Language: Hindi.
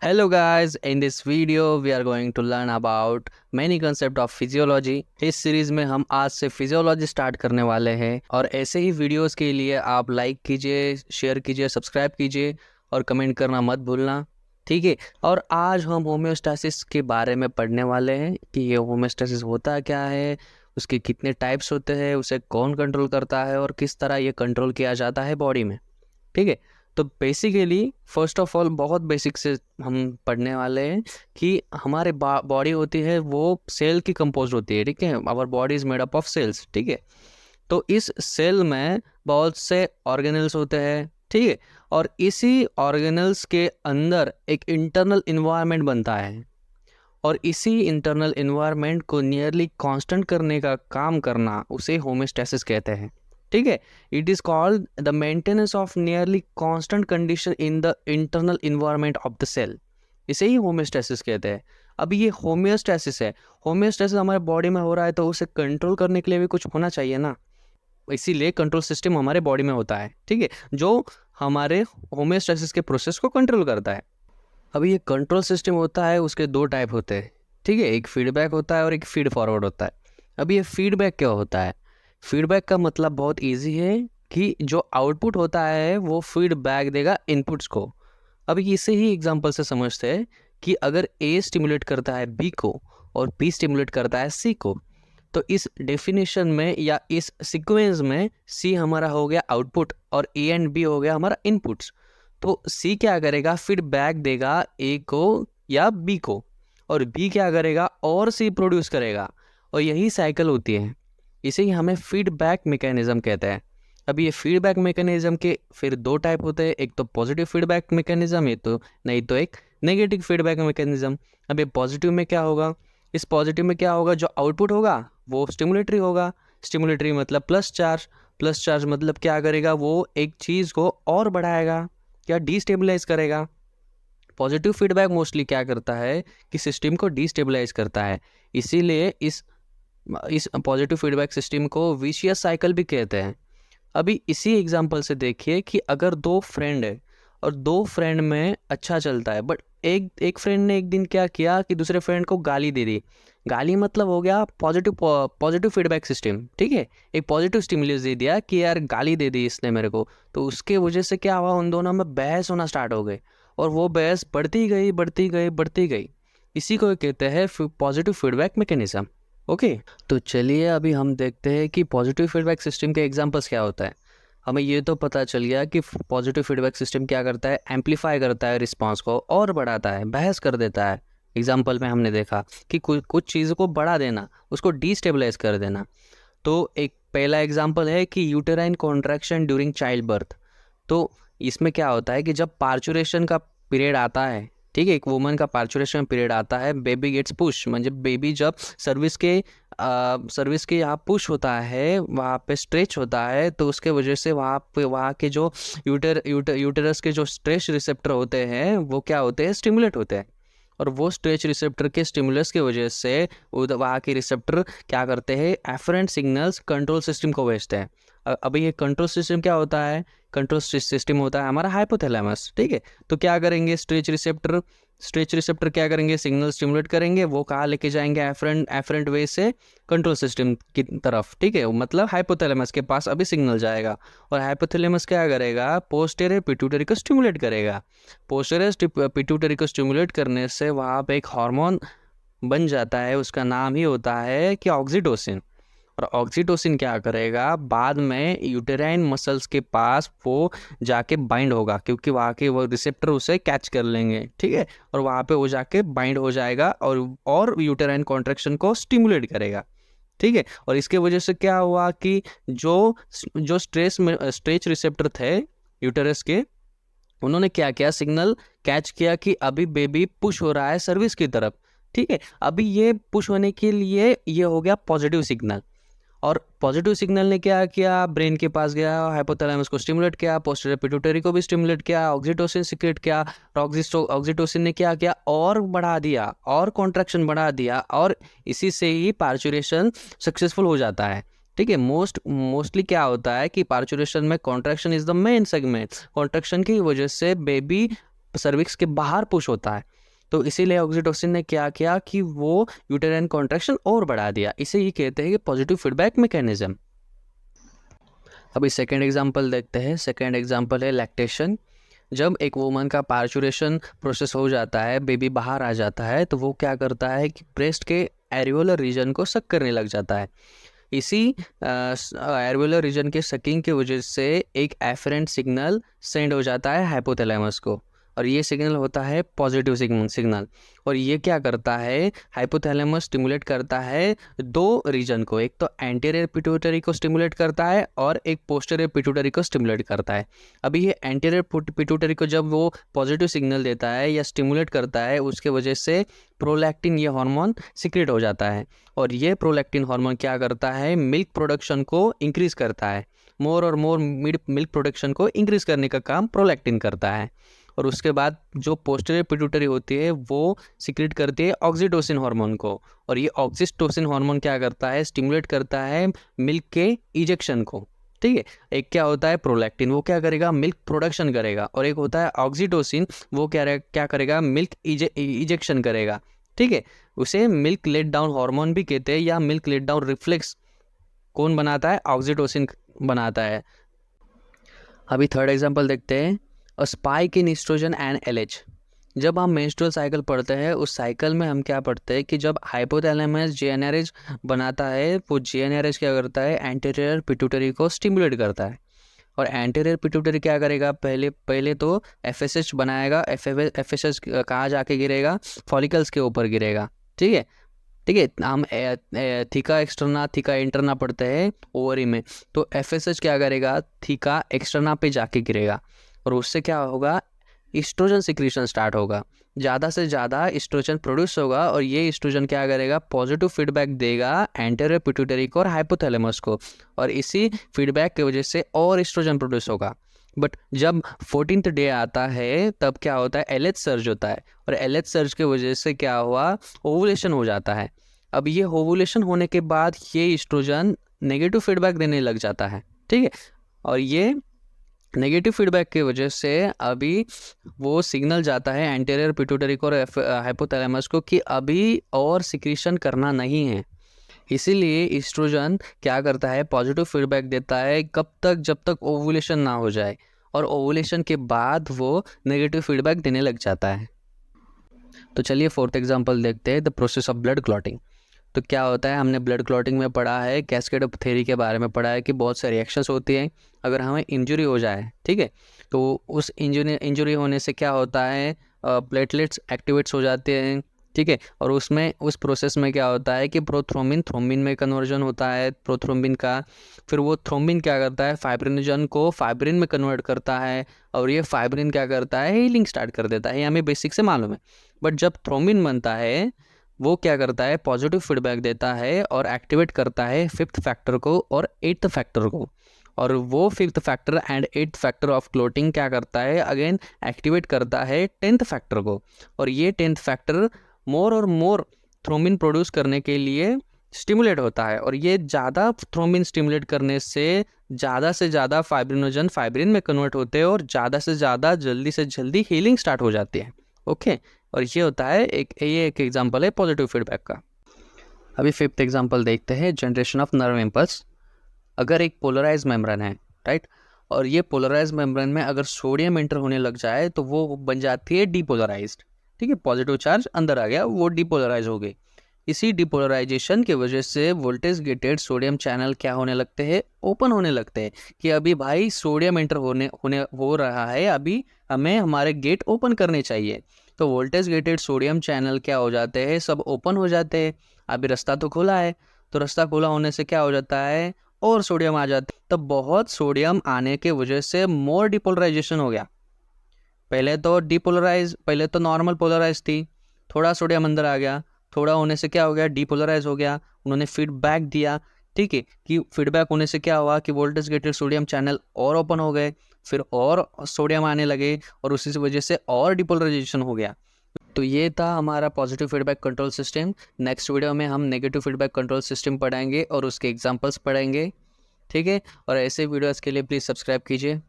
Hello guys, in this video we are going to learn about many concept of physiology। इस सीरीज में हम आज से फिजियोलॉजी स्टार्ट करने वाले हैं और ऐसे ही वीडियोस के लिए आप लाइक कीजिए, शेयर कीजिए, सब्सक्राइब कीजिए और कमेंट करना मत भूलना, ठीक है। और आज हम होम्योस्टैसिस के बारे में पढ़ने वाले हैं कि ये होम्योस्टैसिस होता क्या है, उसके कितने टाइप्स होते हैं, उसे कौन कंट्रोल करता है और किस तरह ये कंट्रोल किया जाता है बॉडी में, ठीक है। तो बेसिकली फर्स्ट ऑफ ऑल बहुत बेसिक से हम पढ़ने वाले हैं कि हमारे बॉडी होती है वो सेल की कंपोज होती है, ठीक है। Our body is made up of cells, ठीक है। तो इस सेल में बहुत से ऑर्गेनल्स होते हैं, ठीक है। और इसी ऑर्गेनल्स के अंदर एक इंटरनल इन्वायरमेंट बनता है और इसी इंटरनल इन्वायरमेंट को नियरली कांस्टेंट करने का काम करना उसे होम्योस्टैसिस कहते हैं, ठीक है। It is called the maintenance of nearly constant condition in the internal environment of the cell, इसे ही होम्योस्टैसिस कहते हैं। अब ये होम्योस्टैसिस है, होम्योस्टैसिस हमारे बॉडी में हो रहा है तो उसे कंट्रोल करने के लिए भी कुछ होना चाहिए ना, इसीलिए कंट्रोल सिस्टम हमारे बॉडी में होता है, ठीक है, जो हमारे होम्योस्टैसिस के प्रोसेस को कंट्रोल करता है। अभी ये कंट्रोल सिस्टम होता है, उसके दो टाइप होते हैं, ठीक है। एक फीडबैक होता है और एक फीड फॉरवर्ड होता है। अभी ये फीडबैक क्या होता है? फीडबैक का मतलब बहुत इजी है कि जो आउटपुट होता है वो फीडबैक देगा इनपुट्स को। अभी इसे ही एग्जांपल से समझते हैं कि अगर ए स्टिमुलेट करता है बी को और बी स्टिमुलेट करता है सी को, तो इस डेफिनेशन में या इस सीक्वेंस में सी हमारा हो गया आउटपुट और ए एंड बी हो गया हमारा इनपुट्स। तो सी क्या करेगा? फीडबैक देगा ए को या बी को, और बी क्या करेगा? और सी प्रोड्यूस करेगा, और यही साइकिल होती है। इसे ही हमें फीडबैक मैकेनिज्म कहते हैं। अब ये फीडबैक मैकेनिज्म के फिर दो टाइप होते हैं, एक तो पॉजिटिव फीडबैक मैकेनिज्म, ये तो नहीं तो एक नेगेटिव फीडबैक मैकेनिज्म। अब ये पॉजिटिव में क्या होगा? इस पॉजिटिव में क्या होगा? जो आउटपुट होगा वो स्टिमुलेटरी होगा। स्टिमुलेटरी मतलब प्लस चार्ज, प्लस चार्ज मतलब क्या करेगा? वो एक चीज़ को और बढ़ाएगा, क्या डिस्टेबलाइज करेगा। पॉजिटिव फीडबैक मोस्टली क्या करता है कि सिस्टम को डिस्टेबलाइज करता है, इसीलिए इस पॉजिटिव फीडबैक सिस्टम को विशियस साइकिल भी कहते हैं। अभी इसी एग्जांपल से देखिए कि अगर दो फ्रेंड है और दो फ्रेंड में अच्छा चलता है, बट एक एक फ्रेंड ने एक दिन क्या किया कि दूसरे फ्रेंड को गाली दे दी। गाली मतलब हो गया पॉजिटिव फीडबैक सिस्टम, ठीक है। एक पॉजिटिव स्टिमुलस दे दिया कि यार गाली दे दी इसने मेरे को, तो उसके वजह से क्या हुआ? उन दोनों में बहस होना स्टार्ट हो गई और वो बहस बढ़ती गई बढ़ती गई बढ़ती गई। इसी को कहते हैं पॉजिटिव फीडबैक मैकेनिज्म, ओके। तो चलिए अभी हम देखते हैं कि पॉजिटिव फीडबैक सिस्टम के एग्जांपल्स क्या होता है। हमें ये तो पता चल गया कि पॉजिटिव फीडबैक सिस्टम क्या करता है, एम्पलीफाई करता है रिस्पांस को और बढ़ाता है, बहस कर देता है। एग्जांपल में हमने देखा कि कुछ चीज़ों को बढ़ा देना, उसको डिस्टेबलाइज कर देना। तो एक पहला एग्जांपल है कि uterine contraction during child birth. तो इसमें क्या होता है कि जब पार्चुरेशन का पीरियड आता है, ठीक है, एक वुमन का पार्चुरेशन पीरियड आता है, बेबी गेट्स पुश, मतलब बेबी जब सर्विस के यहाँ पुश होता है, वहाँ पे स्ट्रेच होता है, तो उसके वजह से वहाँ के जो यूटेरस के जो स्ट्रेच रिसेप्टर होते हैं वो क्या होते हैं? स्टिमुलेट होते हैं। और वो स्ट्रेच रिसेप्टर के स्टिमुलस की वजह से वहाँ के रिसेप्टर क्या करते हैं? एफरेंट सिग्नल्स कंट्रोल सिस्टम को भेजते हैं। अभी ये कंट्रोल सिस्टम क्या होता है? कंट्रोल सिस्टम होता है हमारा हाइपोथैलेमस, ठीक है। तो क्या करेंगे? स्ट्रेच रिसेप्टर क्या करेंगे? सिग्नल स्टिमुलेट करेंगे, वो कहाँ लेके जाएंगे? एफरेंट वे से कंट्रोल सिस्टम की तरफ, ठीक है। मतलब हाइपोथैलेमस के पास अभी सिग्नल जाएगा और हाइपोथैलेमस क्या करेगा? पोस्टीरियर पिट्यूटरी को स्टिमुलेट करेगा। पोस्टीरियर पिट्यूटरी को स्टिमुलेट करने से वहाँ पे एक हार्मोन बन जाता है, उसका नाम ही होता है कि ऑक्सीटोसिन। और ऑक्सीटोसिन क्या करेगा? बाद में यूटेराइन मसल्स के पास वो जाके बाइंड होगा, क्योंकि वहाँ के वो रिसेप्टर उसे कैच कर लेंगे, ठीक है। और वहाँ पे वो जाके बाइंड हो जाएगा और यूटेराइन कॉन्ट्रैक्शन को स्टिमुलेट करेगा, ठीक है। और इसके वजह से क्या हुआ कि जो जो स्ट्रेच रिसेप्टर थे यूटेरस के, उन्होंने क्या किया? सिग्नल कैच किया कि अभी बेबी पुश हो रहा है सर्विस की तरफ, ठीक है। अभी ये पुश होने के लिए ये हो गया पॉजिटिव सिग्नल, और पॉजिटिव सिग्नल ने क्या किया? ब्रेन के पास गया, हाइपोथैलेमस को स्टिमुलेट किया, पोस्टीरियर पिट्यूटरी को भी स्टिमुलेट किया, ऑक्सीटोसिन सिक्रेट किया, और ऑक्सीटोसिन ने क्या किया? और बढ़ा दिया, और कॉन्ट्रैक्शन बढ़ा दिया, और इसी से ही पार्चुरेशन सक्सेसफुल हो जाता है, ठीक है। मोस्टली क्या होता है कि पार्चुरेशन में contraction is the main segment. Contraction की वजह से बेबी सर्विक्स के बाहर पुश होता है। तो इसीलिए ऑक्सीटोसिन ने क्या किया कि वो यूटेराइन कॉन्ट्रैक्शन और बढ़ा दिया। इसे ही कहते हैं कि पॉजिटिव फीडबैक मैकेनिज्म। अभी सेकेंड एग्जाम्पल देखते हैं। सेकेंड एग्जाम्पल है लैक्टेशन। जब एक वुमन का पार्चुरेशन प्रोसेस हो जाता है, बेबी बाहर आ जाता है, तो वो क्या करता है कि ब्रेस्ट के एरियोलर रीजन को सक करने लग जाता है। इसी एरियोलर रीजन के सकिंग की वजह से एक एफरेंट सिग्नल सेंड हो जाता है हाइपोथैलेमस को, और ये सिग्नल होता है पॉजिटिव सिग्नल। और ये क्या करता है, हाइपोथैलेमस स्टिमुलेट करता है दो रीजन को, एक तो एंटीरियर पिट्यूटरी को स्टिमुलेट करता है और एक पोस्टीरियर पिट्यूटरी को स्टिमुलेट करता है। अभी ये एंटीरियर पिट्यूटरी को जब वो पॉजिटिव सिग्नल देता है या स्टिमुलेट करता है, उसके वजह से प्रोलैक्टिन ये हार्मोन सिक्रेट हो जाता है। और ये प्रोलैक्टिन हार्मोन क्या करता है, मिल्क प्रोडक्शन को इंक्रीज़ करता है। मोर और मोर मिल्क प्रोडक्शन को इंक्रीज़ करने का काम प्रोलैक्टिन करता है। और उसके बाद जो पोस्टीरियर पिट्यूटरी होती है वो सिक्रेट करती है ऑक्सीटोसिन हार्मोन को, और ये ऑक्सीटोसिन हार्मोन क्या करता है, स्टिमुलेट करता है मिल्क के इजेक्शन को। ठीक है, एक क्या होता है प्रोलैक्टिन, वो क्या करेगा, मिल्क प्रोडक्शन करेगा, और एक होता है ऑक्सीटोसिन, वो क्या करेगा, मिल्क इजेक्शन करेगा। ठीक है, उसे मिल्क लेट डाउन हार्मोन भी कहते हैं, या मिल्क लेट डाउन रिफ्लेक्स कौन बनाता है, ऑक्सीटोसिन बनाता है। अभी थर्ड एग्जांपल देखते हैं, a spike in oestrogen and LH. जब हम मेंस्ट्रुअल साइकिल पढ़ते हैं, उस साइकिल में हम क्या पढ़ते हैं कि जब हाइपोथैलेमस जीएनआरएच बनाता है, वो जीएनआरएच क्या करता है, एंटीरियर पिट्यूटरी को स्टिमुलेट करता है। और एंटीरियर पिट्यूटरी क्या करेगा, पहले तो एफएसएच बनाएगा। एफएसएच कहाँ जाके गिरेगा, फॉलिकल्स के ऊपर गिरेगा। ठीक है, हम थीका एक्सटर्ना थीका इंटरना पढ़ते हैं ओवरी में, तो एफएसएच क्या करेगा, थीका एक्सटर्ना पे जाके गिरेगा, और उससे क्या होगा, ईस्ट्रोजन सिक्रीशन स्टार्ट होगा। ज़्यादा से ज़्यादा ईस्ट्रोजन प्रोड्यूस होगा, और ये ईस्ट्रोजन क्या करेगा, पॉजिटिव फीडबैक देगा एंटीरियर पिट्यूटरी को और हाइपोथैलेमस को, और इसी फीडबैक की वजह से और ईस्ट्रोजन प्रोड्यूस होगा। बट जब 14th डे आता है, तब क्या होता है, एलएच सर्ज होता है, और एलएच सर्ज की वजह से क्या हुआ, ओवुलेशन हो जाता है। अब ये ओवुलेशन होने के बाद ये ईस्ट्रोजन नेगेटिव फीडबैक देने लग जाता है। ठीक है, और ये नेगेटिव फीडबैक की वजह से अभी वो सिग्नल जाता है एंटीरियर पिट्यूटरी को और हाइपोथैलेमस को कि अभी और सिक्रीशन करना नहीं है। इसीलिए ईस्ट्रोजन क्या करता है, पॉजिटिव फीडबैक देता है कब तक, जब तक ओवुलेशन ना हो जाए, और ओवुलेशन के बाद वो नेगेटिव फीडबैक देने लग जाता है। तो चलिए फोर्थ एग्जांपल देखते हैं, the process of blood clotting. तो क्या होता है, हमने ब्लड क्लॉटिंग में पढ़ा है, कैस्केड ऑफ थ्योरी के बारे में पढ़ा है कि बहुत सारी रिएक्शंस होती हैं अगर हमें इंजरी हो जाए। ठीक है, तो उस इंजरी होने से क्या होता है, प्लेटलेट्स एक्टिवेट्स हो जाते हैं। ठीक है, और उसमें उस प्रोसेस में क्या होता है कि प्रोथ्रोम्बिन थ्रोम्बिन में कन्वर्जन होता है प्रोथ्रोम्बिन का। फिर वो थ्रोम्बिन क्या करता है, फाइब्रिनोजन को फाइब्रिन में कन्वर्ट करता है, और ये फाइब्रिन क्या करता है, हीलिंग स्टार्ट कर देता है। ये हमें बेसिक से मालूम है। बट जब थ्रोम्बिन बनता है, वो क्या करता है, पॉजिटिव फीडबैक देता है और एक्टिवेट करता है 5th फैक्टर को और 8th फैक्टर को, और वो 5th factor and 8th factor of clotting क्या करता है, अगेन एक्टिवेट करता है 10th फैक्टर को। और ये 10th फैक्टर मोर और मोर थ्रोम्बिन प्रोड्यूस करने के लिए स्टिमुलेट होता है, और ये ज़्यादा थ्रोम्बिन स्टिमुलेट करने से ज़्यादा फाइब्रिनोजन फाइब्रिन में कन्वर्ट होते हैं, और ज़्यादा से ज़्यादा जल्दी से जल्दी हीलिंग स्टार्ट हो जाती है। ओके, और ये होता है एक एग्जांपल है पॉजिटिव फीडबैक का। अभी 5th एग्जांपल देखते हैं, जनरेशन ऑफ नर्व इम्पल्स। अगर एक पोलराइज मेम्ब्रेन है, राइट, और ये पोलराइज मेम्ब्रेन में अगर सोडियम एंटर होने लग जाए तो वो बन जाती है डीपोलराइज्ड। ठीक है, पॉजिटिव चार्ज अंदर आ गया, वो डीपोलराइज हो गई। इसी डिपोलराइजेशन की वजह से वोल्टेज गेटेड सोडियम चैनल क्या होने लगते हैं, ओपन होने लगते हैं, कि अभी भाई सोडियम एंटर हो रहा है, अभी हमें हमारे गेट ओपन करने चाहिए। तो वोल्टेज गेटेड सोडियम चैनल क्या हो जाते हैं, सब ओपन हो जाते हैं। अभी रास्ता तो खुला है, तो रास्ता खुला होने से क्या हो जाता है, और सोडियम आ जाता है। तो बहुत सोडियम आने के वजह से मोर डिपोलराइजेशन हो गया। पहले तो नॉर्मल पोलराइज थी, थोड़ा सोडियम अंदर आ गया, थोड़ा होने से क्या हो गया, डीपोलराइज हो गया। उन्होंने फीडबैक दिया, ठीक है, कि फीडबैक होने से क्या हुआ कि वोल्टेज गेटेड सोडियम चैनल और ओपन हो गए, फिर और सोडियम आने लगे, और उसी वजह से और डिपोलराइजेशन हो गया। तो ये था हमारा positive feedback control system. Next video में हम नेगेटिव फीडबैक कंट्रोल सिस्टम पढ़ाएंगे और उसके एग्जांपल्स पढ़ेंगे। ठीक है, और ऐसे वीडियोस के लिए प्लीज़ सब्सक्राइब कीजिए।